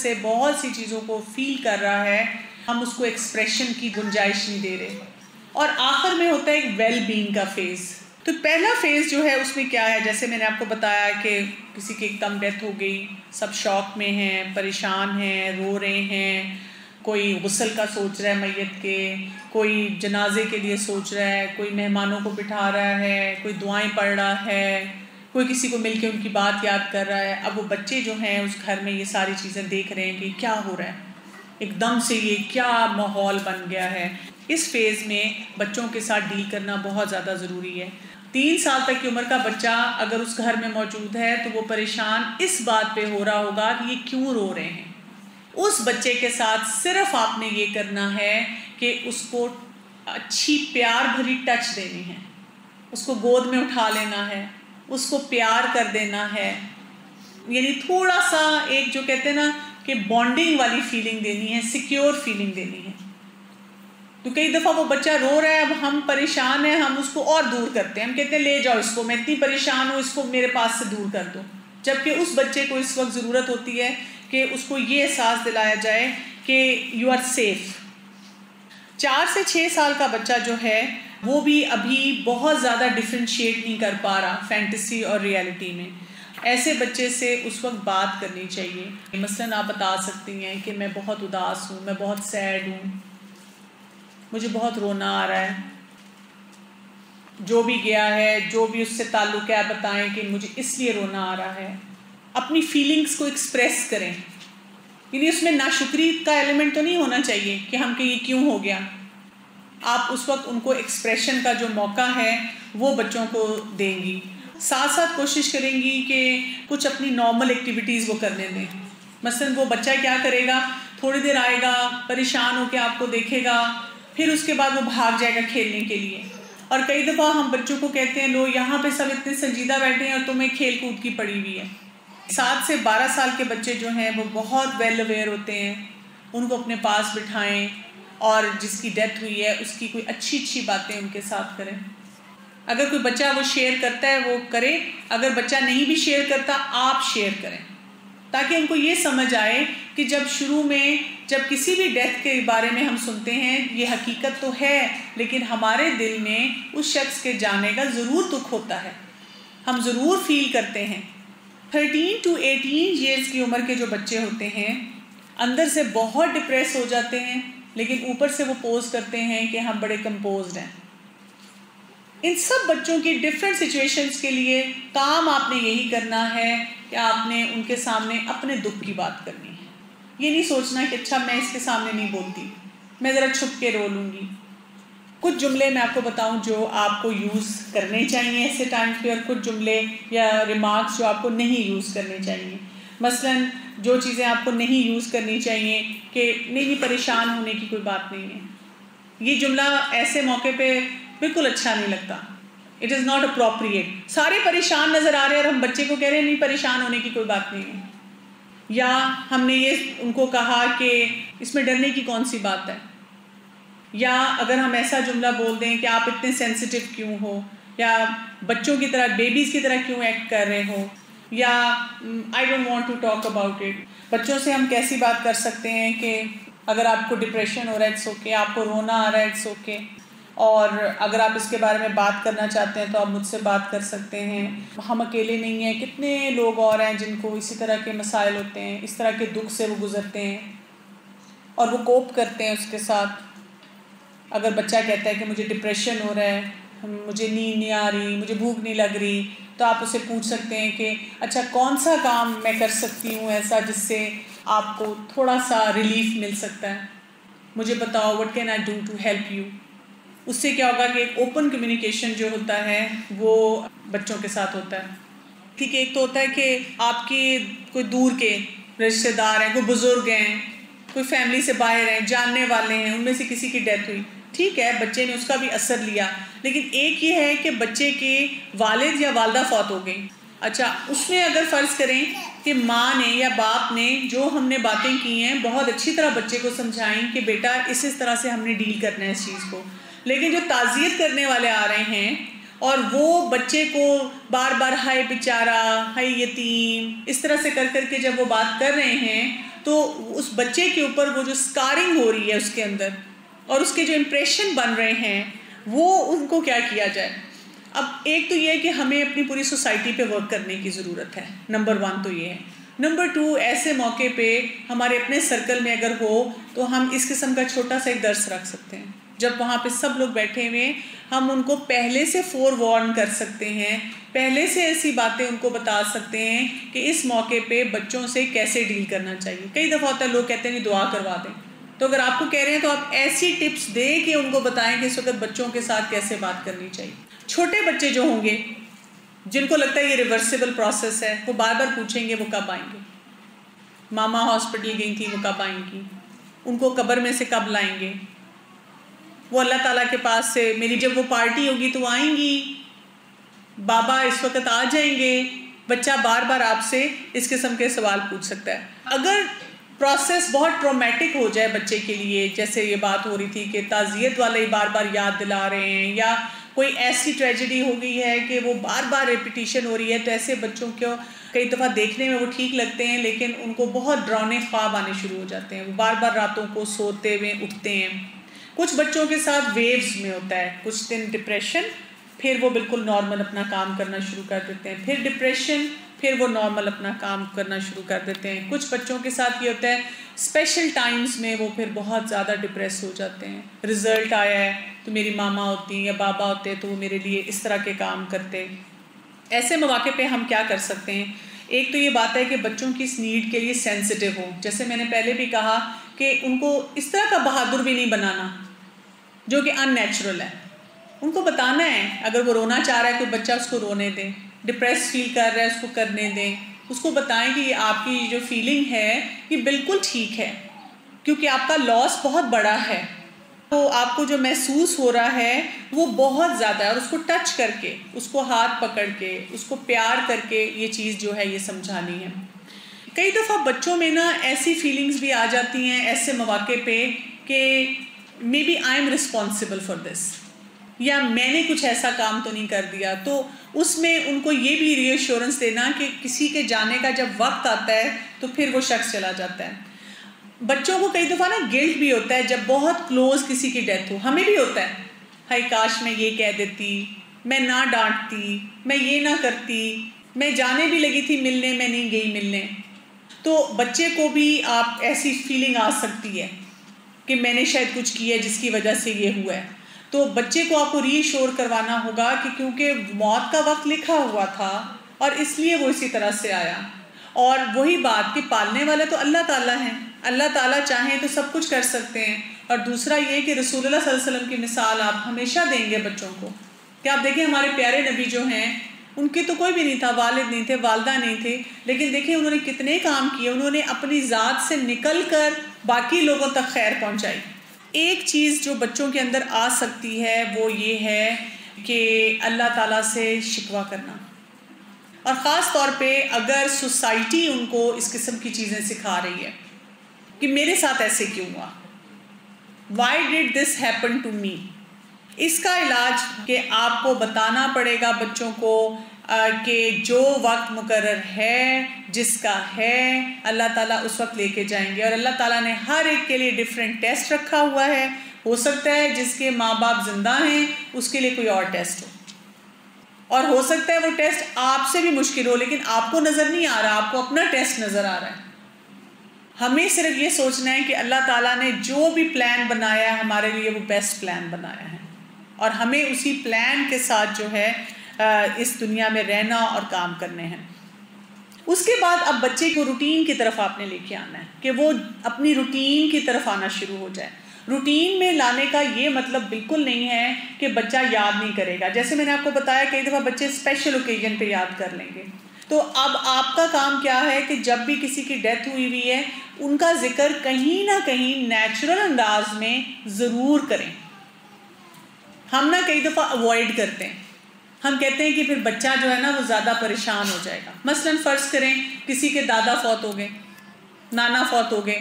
سے بہت سی چیزوں کو فیل کر رہا ہے، ہم اس کو ایکسپریشن کی گنجائش نہیں دے رہے. اور آخر میں ہوتا ہے ایک ویل بینگ کا فیز. تو پہلا فیز جو ہے اس میں کیا ہے، جیسے میں نے آپ کو بتایا کہ کسی کی ایک دم ڈیتھ ہو گئی، سب شوق میں ہیں، پریشان ہیں، رو رہے ہیں، کوئی غسل کا سوچ رہا ہے میت کے، کوئی جنازے کے لیے سوچ رہا ہے، کوئی مہمانوں کو بٹھا رہا ہے، کوئی دعائیں پڑھ رہا ہے، کوئی کسی کو مل کے ان کی بات یاد کر رہا ہے. اب وہ بچے جو ہیں اس گھر میں یہ ساری چیزیں دیکھ رہے ہیں کہ کیا ہو رہا ہے، ایک دم سے یہ کیا ماحول بن گیا ہے. اس فیز میں بچوں کے ساتھ ڈیل کرنا بہت زیادہ ضروری ہے. 3 سال تک کی عمر کا بچہ اگر اس گھر میں موجود ہے تو وہ پریشان اس بات پہ ہو رہا ہوگا کہ یہ کیوں رو رہے ہیں. اس بچے کے ساتھ صرف آپ نے یہ کرنا ہے کہ اس کو اچھی پیار بھری ٹچ دینی ہے، اس کو گود میں اٹھا لینا ہے، اس کو پیار کر دینا ہے، یعنی تھوڑا سا ایک جو کہتے ہیں نا کہ بانڈنگ والی فیلنگ دینی ہے، سیکیور فیلنگ دینی ہے. تو کئی دفعہ وہ بچہ رو رہا ہے، اب ہم پریشان ہیں، ہم اس کو اور دور کرتے ہیں، ہم کہتے ہیں لے جاؤ اس کو، میں اتنی پریشان ہوں، اس کو میرے پاس سے دور کر دو. جبکہ اس بچے کو اس وقت ضرورت ہوتی ہے کہ اس کو یہ احساس دلایا جائے کہ یو آر سیف. 4 سے 6 سال کا بچہ جو ہے وہ بھی ابھی بہت زیادہ ڈفرینشیٹ نہیں کر پا رہا فینٹیسی اور ریئلٹی میں. ایسے بچے سے اس وقت بات کرنی چاہیے. مثلاً آپ بتا سکتی ہیں کہ میں بہت اداس ہوں، میں بہت سیڈ ہوں، مجھے بہت رونا آ رہا ہے. جو بھی گیا ہے، جو بھی اس سے تعلق ہے، آپ بتائیں کہ مجھے اس لیے رونا آ رہا ہے. اپنی فیلنگز کو ایکسپریس کریں. یعنی اس میں ناشکری کا ایلیمنٹ تو نہیں ہونا چاہیے کہ ہم کہ یہ کیوں ہو گیا. آپ اس وقت ان کو ایکسپریشن کا جو موقع ہے وہ بچوں کو دیں گی. ساتھ ساتھ کوشش کریں گی کہ کچھ اپنی نارمل ایکٹیویٹیز وہ کرنے دیں. مثلاً وہ بچہ کیا کرے گا، تھوڑی دیر آئے گا، پریشان ہو کے آپ کو دیکھے گا، پھر اس کے بعد وہ بھاگ جائے گا کھیلنے کے لیے. اور کئی دفعہ ہم بچوں کو کہتے ہیں لو یہاں پہ سب اتنے سنجیدہ بیٹھے ہیں اور تمہیں کھیل کود کی پڑی ہوئی ہے. 7 سے 12 سال کے بچے جو ہیں وہ بہت ویل اویئر ہوتے ہیں. ان کو اپنے پاس بٹھائیں اور جس کی ڈیتھ ہوئی ہے اس کی کوئی اچھی باتیں ان کے ساتھ کریں. اگر کوئی بچہ وہ شیئر کرتا ہے وہ کرے، اگر بچہ نہیں بھی شیئر کرتا آپ شیئر کریں، تاکہ ان کو یہ سمجھ آئے کہ جب شروع میں جب کسی بھی ڈیتھ کے بارے میں ہم سنتے ہیں یہ حقیقت تو ہے، لیکن ہمارے دل میں اس شخص کے جانے کا ضرور دکھ ہوتا ہے، ہم ضرور فیل کرتے ہیں. 13 to 18 ایئرز کی عمر کے جو بچے ہوتے ہیں اندر سے بہت ڈپریس ہو جاتے ہیں، لیکن اوپر سے وہ پوز کرتے ہیں کہ ہم بڑے کمپوزڈ ہیں. ان سب بچوں کی ڈفرینٹ سچویشنز کے لیے کام آپ نے یہی کرنا ہے کہ آپ نے ان کے سامنے اپنے دکھ کی بات کرنی ہے. یہ نہیں سوچنا کہ اچھا میں اس کے سامنے نہیں بولتی، میں ذرا چھپ کے رو لوں گی. کچھ جملے میں آپ کو بتاؤں جو آپ کو یوز کرنے چاہیے ایسے ٹائم پہ، اور کچھ جملے یا ریمارکس جو آپ کو نہیں یوز کرنے چاہیے. مثلاً جو چیزیں آپ کو نہیں یوز کرنی چاہیے کہ نہیں پریشان ہونے کی کوئی بات نہیں ہے. یہ جملہ ایسے موقع پہ بالکل اچھا نہیں لگتا. It is not appropriate. سارے پریشان نظر آ رہے ہیں اور ہم بچے کو کہہ رہے ہیں نہیں پریشان ہونے کی کوئی بات نہیں ہے. یا ہم نے یہ ان کو کہا کہ اس میں ڈرنے کی کون سی بات ہے. یا اگر ہم ایسا جملہ بول دیں کہ آپ اتنے سینسیٹیو کیوں ہو، یا بچوں کی طرح بیبیز کی طرح کیوں ایکٹ کر رہے ہو، یا I don't want to talk about it. بچوں سے ہم کیسی بات کر سکتے ہیں کہ اگر آپ کو ڈپریشن ہو رہا ہے اٹس اوکے، آپ کو رونا آ رہا ہے اٹس اوکے، اور اگر آپ اس کے بارے میں بات کرنا چاہتے ہیں تو آپ مجھ سے بات کر سکتے ہیں. ہم اکیلے نہیں ہیں، کتنے لوگ اور ہیں جن کو اسی طرح کے مسائل ہوتے ہیں، اس طرح کے دکھ سے وہ گزرتے ہیں اور وہ کوپ کرتے ہیں اس کے ساتھ. اگر بچہ کہتا ہے کہ مجھے ڈپریشن ہو رہا ہے، مجھے نیند نہیں آ رہی، مجھے بھوک نہیں لگ رہی، تو آپ اسے پوچھ سکتے ہیں کہ اچھا کون سا کام میں کر سکتی ہوں ایسا جس سے آپ کو تھوڑا سا ریلیف مل سکتا ہے، مجھے بتاؤ what can I do to help you. اس سے کیا ہوگا کہ ایک اوپن کمیونیکیشن جو ہوتا ہے وہ بچوں کے ساتھ ہوتا ہے. ٹھیک ہے، ایک تو ہوتا ہے کہ آپ کی کوئی دور کے رشتے دار ہیں، کوئی بزرگ ہیں، کوئی فیملی سے باہر ہیں، جاننے والے ہیں، ان میں سے کسی کی ڈیتھ ہوئی، ٹھیک ہے بچے نے اس کا بھی اثر لیا. لیکن ایک یہ ہے کہ بچے کے والد یا والدہ فوت ہو گئی. اچھا اس میں اگر فرض کریں کہ ماں نے یا باپ نے جو ہم نے باتیں کی ہیں بہت اچھی طرح بچے کو سمجھائیں کہ بیٹا اس طرح سے ہم نے ڈیل کرنا ہے اس چیز کو، لیکن جو تعزیت کرنے والے آ رہے ہیں اور وہ بچے کو بار بار ہائے بیچارہ، ہائے یتیم، اس طرح سے کر کے جب وہ بات کر رہے ہیں تو اس بچے کے اوپر وہ جو سکارنگ ہو رہی ہے اس کے اندر اور اس کے جو امپریشن بن رہے ہیں وہ ان کو کیا کیا جائے. اب ایک تو یہ ہے کہ ہمیں اپنی پوری سوسائٹی پہ ورک کرنے کی ضرورت ہے. نمبر 1 تو یہ ہے. نمبر 2 ایسے موقع پہ ہمارے اپنے سرکل میں اگر ہو تو ہم اس قسم کا چھوٹا سا ایک درس رکھ سکتے ہیں. جب وہاں پہ سب لوگ بیٹھے ہوئے ہم ان کو پہلے سے فور وارن کر سکتے ہیں, پہلے سے ایسی باتیں ان کو بتا سکتے ہیں کہ اس موقع پہ بچوں سے کیسے ڈیل کرنا چاہیے. کئی دفعہ ہوتا ہے لوگ کہتے ہیں کہ دعا کروا دیں, تو اگر آپ کو کہہ رہے ہیں تو آپ ایسی ٹپس دیں کہ ان کو بتائیں کہ اس وقت بچوں کے ساتھ کیسے بات کرنی چاہیے. چھوٹے بچے جو ہوں گے جن کو لگتا ہے یہ ریورسیبل پروسیس ہے, وہ بار بار پوچھیں گے وہ کب آئیں گے, ماما ہاسپٹل گئی تھی وہ کب آئیں گی, ان کو قبر میں سے کب لائیں گے, وہ اللہ تعالیٰ کے پاس سے میری جب وہ پارٹی ہوگی تو آئیں گی, بابا اس وقت آ جائیں گے. بچہ بار بار آپ سے اس قسم کے سوال پوچھ سکتا ہے. اگر پروسیس بہت ٹرومیٹک ہو جائے بچے کے لیے, جیسے یہ بات ہو رہی تھی کہ تعزیت والے بار بار یاد دلا رہے ہیں, یا کوئی ایسی ٹریجڈی ہو گئی ہے کہ وہ بار بار ریپیٹیشن ہو رہی ہے, تو ایسے بچوں کو کئی دفعہ دیکھنے میں وہ ٹھیک لگتے ہیں لیکن ان کو بہت ڈراؤنے خواب آنے شروع ہو جاتے ہیں, وہ بار بار راتوں کو سوتے ہوئے اٹھتے ہیں. کچھ بچوں کے ساتھ ویوز میں ہوتا ہے, کچھ دن ڈپریشن, پھر وہ بالکل نارمل اپنا کام کرنا شروع کر دیتے ہیں, پھر ڈپریشن, پھر وہ نارمل اپنا کام کرنا شروع کر دیتے ہیں. کچھ بچوں کے ساتھ یہ ہوتا ہے اسپیشل ٹائمز میں وہ پھر بہت زیادہ ڈپریس ہو جاتے ہیں. رزلٹ آیا ہے تو میری ماما ہوتی یا بابا ہوتے تو وہ میرے لیے اس طرح کے کام کرتے. ایسے مواقع پہ ہم کیا کر سکتے ہیں؟ ایک تو یہ بات ہے کہ بچوں کی اس نیڈ کے لیے سینسٹیو ہو. جیسے میں نے پہلے بھی کہا کہ ان کو اس طرح کا بہادر بھی نہیں بنانا جو کہ ان نیچرل ہے. ان کو بتانا ہے اگر وہ رونا چاہ رہا ہے کوئی بچہ اس کو رونے دیں, ڈپریس فیل کر رہا ہے اس کو کرنے دیں, اس کو بتائیں کہ یہ آپ کی جو فیلنگ ہے یہ بالکل ٹھیک ہے کیونکہ آپ کا لاس بہت بڑا ہے, تو آپ کو جو محسوس ہو رہا ہے وہ بہت زیادہ ہے, اور اس کو ٹچ کر کے, اس کو ہاتھ پکڑ کے, اس کو پیار کر کے یہ چیز جو ہے یہ سمجھانی ہے. کئی دفعہ بچوں میں نا ایسی فیلنگز بھی آ جاتی ہیں ایسے مواقع پہ کہ maybe I am responsible for this, یا میں نے کچھ ایسا کام تو نہیں کر دیا. تو اس میں ان کو یہ بھی ری ایشورنس دینا کہ کسی کے جانے کا جب وقت آتا ہے تو پھر وہ شخص چلا جاتا ہے. بچوں کو کئی دفعہ نا گلٹ بھی ہوتا ہے جب بہت کلوز کسی کی ڈیتھ ہو, ہمیں بھی ہوتا ہے ہائی کاش میں یہ کہہ دیتی, میں نہ ڈانٹتی, میں یہ نہ کرتی, میں جانے بھی لگی تھی ملنے میں نہیں گئی ملنے. تو بچے کو بھی آپ ایسی فیلنگ آ سکتی ہے کہ میں نے شاید کچھ کیا ہے جس کی وجہ سے یہ ہوا ہے. تو بچے کو آپ کو ری ایشور کروانا ہوگا کہ کیونکہ موت کا وقت لکھا ہوا تھا اور اس لیے وہ اسی طرح سے آیا. اور وہی بات کہ پالنے والا تو اللہ تعالیٰ ہیں, اللہ تعالیٰ چاہیں تو سب کچھ کر سکتے ہیں. اور دوسرا یہ کہ رسول اللہ صلی اللہ علیہ وسلم کی مثال آپ ہمیشہ دیں گے بچوں کو, کہ آپ دیکھیں ہمارے پیارے نبی جو ہیں ان کے تو کوئی بھی نہیں تھا, والد نہیں تھے, والدہ نہیں تھے, لیکن دیکھیں انہوں نے کتنے کام کیے, انہوں نے اپنی ذات سے نکل کر باقی لوگوں تک خیر پہنچائی. ایک چیز جو بچوں کے اندر آ سکتی ہے وہ یہ ہے کہ اللہ تعالیٰ سے شکوہ کرنا, اور خاص طور پہ اگر سوسائٹی ان کو اس قسم کی چیزیں سکھا رہی ہے کہ میرے ساتھ ایسے کیوں ہوا, why did this happen to me. اس کا علاج کہ آپ کو بتانا پڑے گا بچوں کو کہ جو وقت مقرر ہے جس کا ہے اللہ تعالیٰ اس وقت لے کے جائیں گے, اور اللہ تعالیٰ نے ہر ایک کے لیے ڈیفرنٹ ٹیسٹ رکھا ہوا ہے. ہو سکتا ہے جس کے ماں باپ زندہ ہیں اس کے لیے کوئی اور ٹیسٹ ہو, اور ہو سکتا ہے وہ ٹیسٹ آپ سے بھی مشکل ہو لیکن آپ کو نظر نہیں آ رہا, آپ کو اپنا ٹیسٹ نظر آ رہا ہے. ہمیں صرف یہ سوچنا ہے کہ اللہ تعالیٰ نے جو بھی پلان بنایا ہے ہمارے لیے وہ بیسٹ پلان بنایا ہے, اور ہمیں اسی پلان کے ساتھ جو ہے اس دنیا میں رہنا اور کام کرنے ہیں. اس کے بعد اب بچے کو روٹین کی طرف آپ نے لے کے آنا ہے کہ وہ اپنی روٹین کی طرف آنا شروع ہو جائے. روٹین میں لانے کا یہ مطلب بالکل نہیں ہے کہ بچہ یاد نہیں کرے گا. جیسے میں نے آپ کو بتایا کئی دفعہ بچے اسپیشل اوکیزن پہ یاد کر لیں گے, تو اب آپ کا کام کیا ہے کہ جب بھی کسی کی ڈیتھ ہوئی ہے ان کا ذکر کہیں نہ کہیں نیچرل انداز میں ضرور کریں. ہم نہ کئی دفعہ اوائڈ کرتے ہیں, ہم کہتے ہیں کہ پھر بچہ جو ہے نا وہ زیادہ پریشان ہو جائے گا. مثلاً فرض کریں کسی کے دادا فوت ہو گئے, نانا فوت ہو گئے,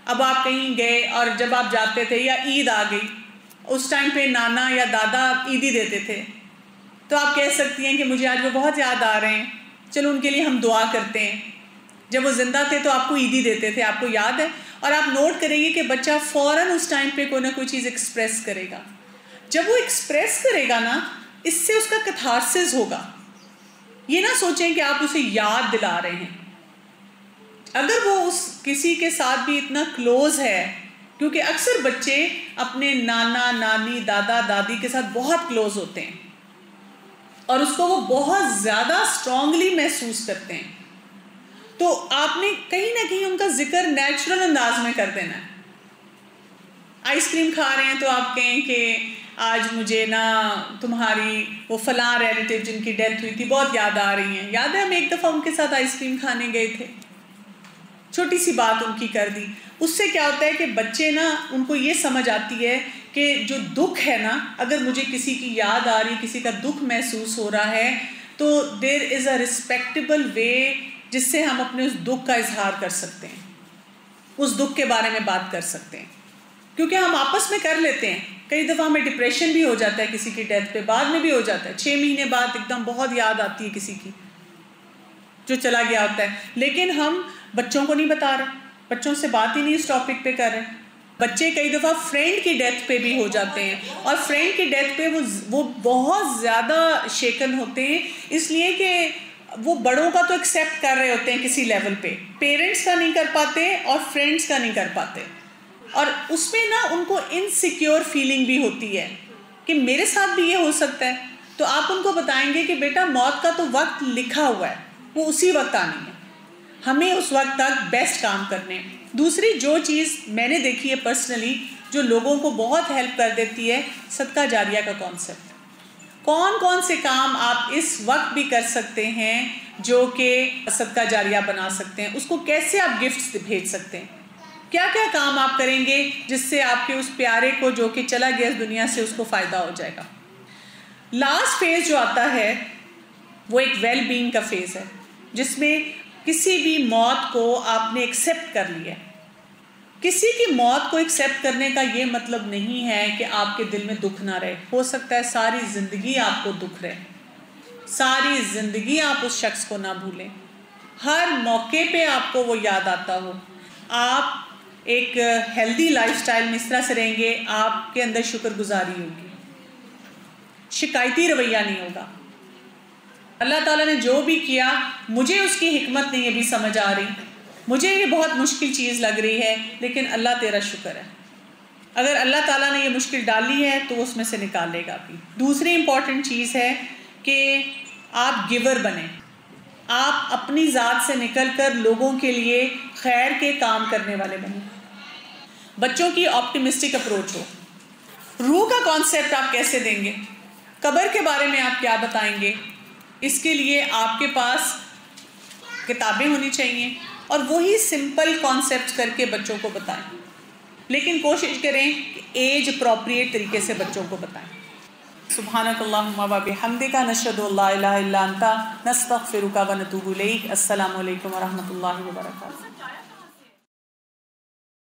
اب آپ کہیں گئے اور جب آپ جاتے تھے یا عید آ گئی, اس ٹائم پہ نانا یا دادا عیدی دیتے تھے, تو آپ کہہ سکتی ہیں کہ مجھے آج وہ بہت یاد آ رہے ہیں, چلو ان کے لیے ہم دعا کرتے ہیں. جب وہ زندہ تھے تو آپ کو عیدی دیتے تھے، آپ کو یاد ہے؟ اور آپ نوٹ کریں گے کہ بچہ فوراً اس ٹائم پہ کوئی نہ کوئی چیز ایکسپریس کرے گا. جب وہ ایکسپریس کرے گا نا، اس سے اس کا کتھارسس ہوگا. یہ نہ سوچیں کہ آپ اسے یاد دلا رہے ہیں. اگر وہ اس کسی کے ساتھ بھی اتنا کلوز ہے، کیونکہ اکثر بچے اپنے نانا نانی دادا دادی کے ساتھ بہت کلوز ہوتے ہیں اور اس کو وہ بہت زیادہ اسٹرانگلی محسوس کرتے ہیں، تو آپ نے کہیں نہ کہیں ان کا ذکر نیچرل انداز میں کر دینا ہے. آئس کریم کھا رہے ہیں تو آپ کہیں کہ آج مجھے نا تمہاری وہ فلاں ریلیٹیو جن کی ڈیتھ ہوئی تھی بہت یاد آ رہی ہیں. یاد ہے ہم ایک دفعہ ان کے ساتھ آئس کریم کھانے گئے تھے. چھوٹی سی بات ان کی کر دی. اس سے کیا ہوتا ہے کہ بچے نا ان کو یہ سمجھ آتی ہے کہ جو دکھ ہے نا، اگر مجھے کسی کی یاد آ رہی، کسی کا دکھ محسوس ہو رہا ہے، تو دیر از اے ریسپیکٹیبل وے جس سے ہم اپنے اس دکھ کا اظہار کر سکتے ہیں، اس دکھ کے بارے میں بات کر سکتے ہیں. کیونکہ ہم آپس میں کر لیتے ہیں. کئی دفعہ ہمیں ڈپریشن بھی ہو جاتا ہے کسی کی ڈیتھ پہ، بعد میں بھی ہو جاتا ہے، 6 مہینے بعد ایک دم بہت یاد آتی ہے کسی کی جو چلا گیا ہوتا ہے. لیکن ہم بچوں کو نہیں بتا رہے، بچوں سے بات ہی نہیں اس ٹاپک پہ کر رہے. بچے کئی دفعہ فرینڈ کی ڈیتھ پہ بھی ہو جاتے ہیں، اور فرینڈ کی ڈیتھ پہ وہ بہت زیادہ شیکن ہوتے ہیں، اس لیے کہ وہ بڑوں کا تو ایکسیپٹ کر رہے ہوتے ہیں کسی لیول پہ، پیرنٹس کا نہیں کر پاتے اور فرینڈس کا نہیں کر پاتے. اور اس میں نا ان کو انسیکیور فیلنگ بھی ہوتی ہے کہ میرے ساتھ بھی یہ ہو سکتا ہے. تو آپ ان کو بتائیں گے کہ بیٹا موت کا تو وقت لکھا ہوا ہے، وہ اسی وقت آنی ہے، ہمیں اس وقت تک بیسٹ کام کرنے ہیں. دوسری جو چیز میں نے دیکھی ہے پرسنلی جو لوگوں کو بہت ہیلپ کر دیتی ہے، صدقہ جاریہ کا کانسیپٹ. کون کون سے کام آپ اس وقت بھی کر سکتے ہیں جو کہ صدقہ جاریہ بنا سکتے ہیں، اس کو کیسے آپ گفٹس بھیج سکتے ہیں، کیا کیا کام آپ کریں گے جس سے آپ کے اس پیارے کو جو کہ چلا گیا اس دنیا سے اس کو فائدہ ہو جائے گا. لاسٹ فیز جو آتا ہے وہ ایک ویل بینگ کا فیز ہے، جس میں کسی بھی موت کو آپ نے ایکسیپٹ کر لیا. کسی کی موت کو ایکسیپٹ کرنے کا یہ مطلب نہیں ہے کہ آپ کے دل میں دکھ نہ رہے. ہو سکتا ہے ساری زندگی آپ کو دکھ رہے، ساری زندگی آپ اس شخص کو نہ بھولیں، ہر موقع پہ آپ کو وہ یاد آتا ہو. آپ ایک ہیلدی لائف سٹائل میں اس طرح سے رہیں گے، آپ کے اندر شکر گزاری ہوگی، شکایتی رویہ نہیں ہوگا. اللہ تعالیٰ نے جو بھی کیا، مجھے اس کی حکمت نہیں ابھی سمجھ آ رہی، مجھے یہ بہت مشکل چیز لگ رہی ہے، لیکن اللہ تیرا شکر ہے. اگر اللہ تعالیٰ نے یہ مشکل ڈالی ہے تو اس میں سے نکالے گا بھی. دوسری امپورٹنٹ چیز ہے کہ آپ گیور بنیں، آپ اپنی ذات سے نکل کر لوگوں کے لیے خیر کے کام کرنے والے بنیں. بچوں کی آپٹیمسٹک اپروچ ہو. روح کا کانسیپٹ آپ کیسے دیں گے، قبر کے بارے میں آپ کیا بتائیں گے، اس کے لیے آپ کے پاس کتابیں ہونی چاہیے اور وہی سمپل کانسیپٹ کر کے بچوں کو بتائیں. لیکن کوشش کریں کہ ایج اپروپریٹ طریقے سے بچوں کو بتائیں. سبحانک اللہم و بحمدک، نشہد ان لا الہ الا انت، نستغفرک و نتوب الیک. السلام علیکم و رحمۃ اللہ وبرکاتہ.